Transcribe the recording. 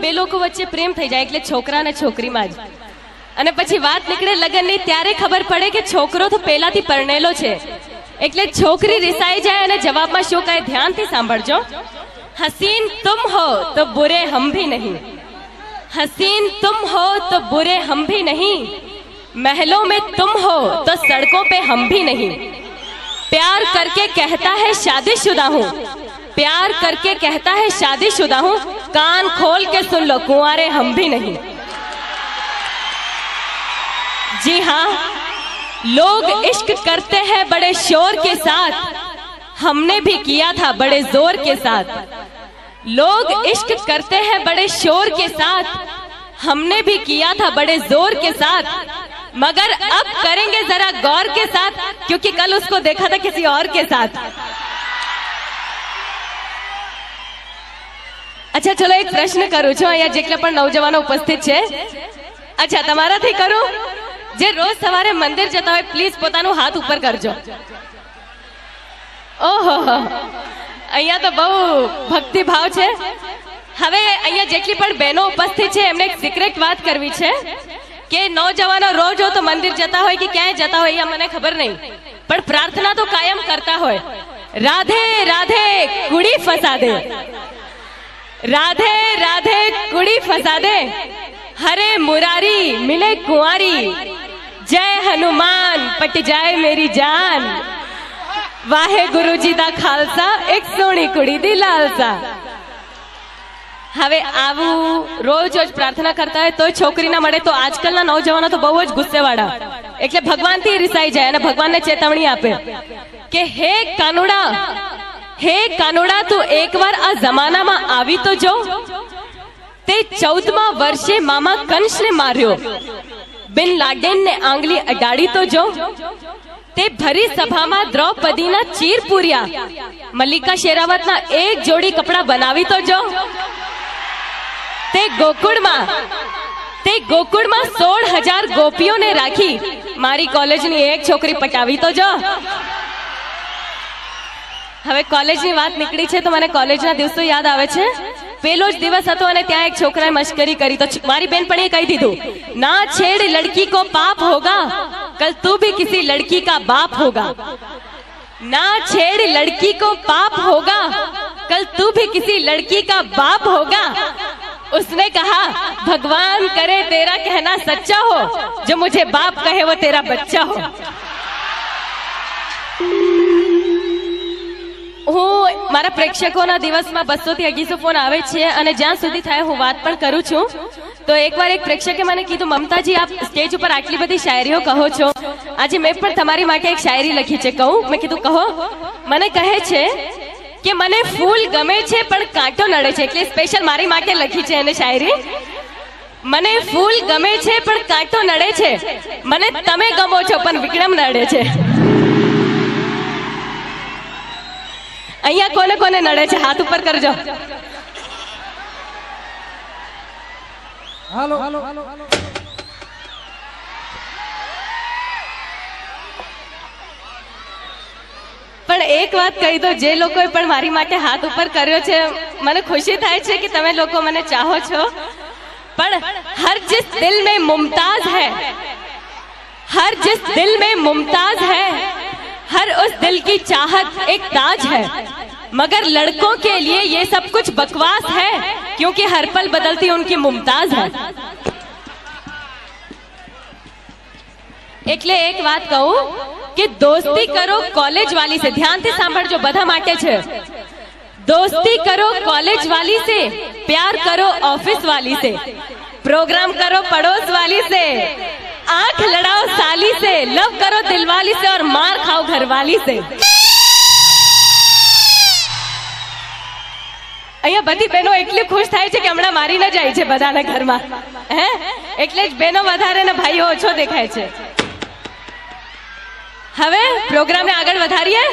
બે લોકો વચ્ચે પ્રેમ થઈ જાય એટલે છોકરા અને છોકરીમાં જ, અને પછી વાત નીકળે લગ્નની ત્યારે ખબર પડે કે છોકરો તો પહેલાથી પરણેલો છે, એટલે છોકરી રિસાઈ જાય અને જવાબમાં શું કહે ધ્યાનથી સાંભળજો। हसीन तुम हो तो बुरे हम भी नहीं, हसीन तुम हो तो बुरे हम भी नहीं, महलों में तुम हो तो सड़कों पे हम भी नहीं, प्यार करके कहता है शादीशुदा हूँ, प्यार करके कहता है शादीशुदा हूँ, कान खोल के सुन लो कुंवारे हम भी नहीं। जी हाँ, लोग इश्क करते हैं बड़े शोर के साथ, हमने भी किया था बड़े जोर के साथ, लोग इश्क करते हैं बड़े शोर के साथ, हमने भी किया था बड़े जोर के साथ, मगर अब करेंगे जरा गौर के साथ, क्योंकि कल उसको देखा था किसी और के साथ। अच्छा चलो एक प्रश्न करूं छो, अहींया जेटला पण नौजवानो उपस्थित छे, अच्छा तमाराथी करूं, जे रोज सवारे मंदिर जता होय प्लीज पोतानो हाथ ऊपर करजो। ओहो, अहींया तो बहु भक्ति भाव छे। हवे अहींया जेटली पण बहनो उपस्थित छे एमने एक सीक्रेट बात करवी छे के नौजवानो रोज हो तो मंदिर जता होय कि क्यांय जता होय मने खबर नहीं, पण प्रार्थना तो कायम करता होय, राधे राधे कुड़ी फसा दे, राधे राधे कुड़ी फसा दे, हरे मुरारी मिले कुंवारी, जय हनुमान पट जाए मेरी जान, वाहे गुरु जी दा खालसा एक सोनी कुड़ी दी लालसा। हवे आवू रोज रोज प्रार्थना करता है तो छोकरी ना मळे तो आजकलना नौजवानो तो बहु ज गुस्सेवाड़ा, એટલે ભગવાનથી રિસાઈ જાય અને ભગવાનને ચેતવણી આપે કે હે કાનુડા તું એકવાર આ જમાનામાં આવી તો જો, તે 14મા વર્ષે મામા કંસને માર્યો, બિન લાડેનને આંગળી અડાડી તો જો, તે ભરી સભામાં દ્રૌપદીના ચીર પૂર્યા, મલ્લિકા શેરાવતના એક જોડી કપડા બનાવી તો જો, તે ગોકુળમાં 16,000 ગોપીઓને રાખી, મારી કોલેજની એક છોકરી પટાવી તો જો। હવે કોલેજની વાત નીકળી છે તો મને કોલેજના દિવસો યાદ આવે છે। પેલો જ દિવસ હતો અને ત્યાં એક છોકરાએ મશ્કરી કરી તો મારી બેનપણીએ કહી દીધું, ના છેડ લડકી को पाप होगा, कल तू भी किसी लड़की का बाप होगा, ना छेड़ लड़की को पाप होगा, कल तू भी किसी लड़की का बाप होगा। उसने कहा भगवान करे तेरा कहना सच्चा हो, जो मुझे बाप कहे वो तेरा बच्चा हो। હું મારા પ્રેક્ષકોના દિવસમાં 200 થી 250 ફોન આવે છે અને જ્યાં સુધી થાય હું વાત પણ કરું છું। તો એકવાર એક પ્રેક્ષકે મને કીધું, મમતાજી આપ સ્ટેજ ઉપર આટલી બધી શાયરીઓ કહો છો, આજે મેં પણ તમારી માટે એક શાયરી લખી છે, કહું? મેં કીધું કહો। મને કહે છે કે મને ફૂલ ગમે છે પણ કાંટો નડે છે, એટલે સ્પેશિયલ મારી માટે લખી છે એને શાયરી। મને ફૂલ ગમે છે પણ કાંટો નડે છે, મને તમે ગમો છો પણ વિક્રમ નડે છે। અહીંયા કોને કોને નડે છે હાથ ઉપર કરજો। હાલો પણ એક વાત કહી દો, જે લોકોએ પણ મારી માટે હાથ ઉપર કર્યો છે મને ખુશી થાય છે કે તમે લોકો મને ચાહો છો, પણ હર जिस दिल में मुमताज है, हर जिस दिल में मुमताज है, हर उस दिल की चाहत एक ताज है, मगर लड़कों के लिए ये सब कुछ बकवास है, क्योंकि हर पल बदलती उनकी मुमताज है। એટલે એક વાત કહું કે દોસ્તી કરો કોલેજ વાલી से, ध्यान થી સાંભળજો બધા માટે છે। दोस्ती करो कॉलेज वाली से, प्यार करो ऑफिस वाली से, प्रोग्राम करो पड़ोस वाली से, आंख लड़ाओ साली से, लव करो दिलवाली से और मार खाओ घरवाली से। અહીંયા બધી બહેનો એટલી ખુશ થાય છે કે હમણાં મારી ન જાય છે બધાના ઘરમાં, હે એટલે જ બહેનો વધારે ને ભાઈઓ ઓછો દેખાય છે। હવે પ્રોગ્રામને આગળ વધારીએ।